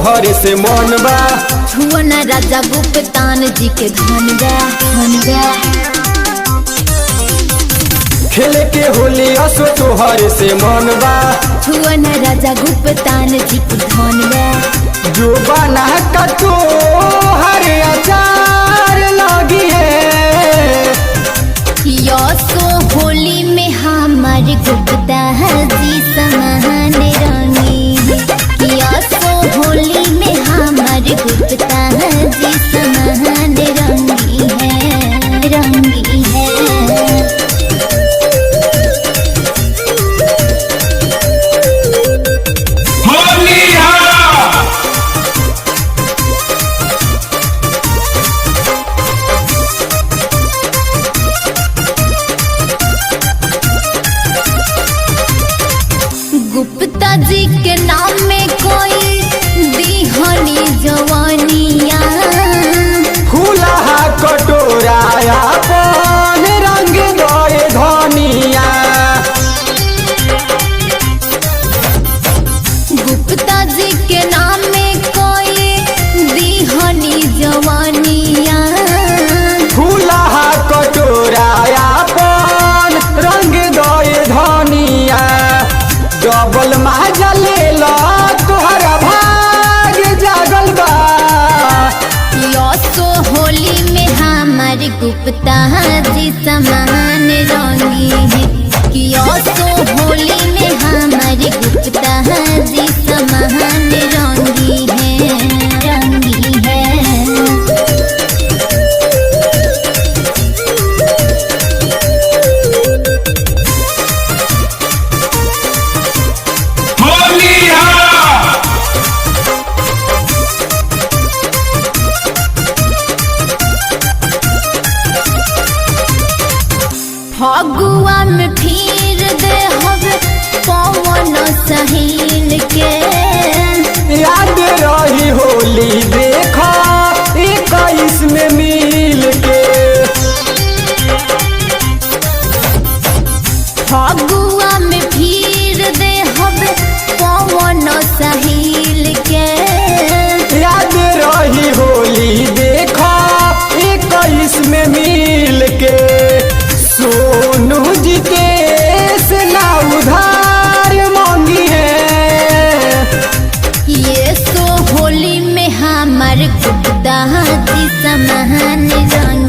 तोहरे से मन बा। छुअना राजा गुप्तान जी के धन बा। खेले के होली असो तोहरे से मन बा। छुअना राजा गुप्तान जी के धन बा। जो बना का तोहर अचार लगी है। सो होली में हमार गुप्ता जी समान रंगी है। सो होली में हमार गुप्ता जी समान रंगी है। गुप्ता जी के नाम में कोई दीहनी जवानिया। फूला कटोरा अपन रंग दे धनिया। गुप्ता जी के नाम में कोई दीहनी जवानिया। फूला कटोरा अपन रंग दे धनिया। डबल माजा लेला तोहरा भाग जागल बा। सो होली में हमार गुप्ता जी समान रंगी है। सो होली में हमार गुप्ता जी समान रंगी है। फगुआ में फिर दे हवे पवन सहील के। याद रही होली देखा 21 में मिल के। फगुआ में फिर दे हवे पवन सहील के। याद रही होली देखा 21 में मिल के। सोनू जी देश ना उधार मांगी है। सो होली में हमार गुप्ता जी समान रंगी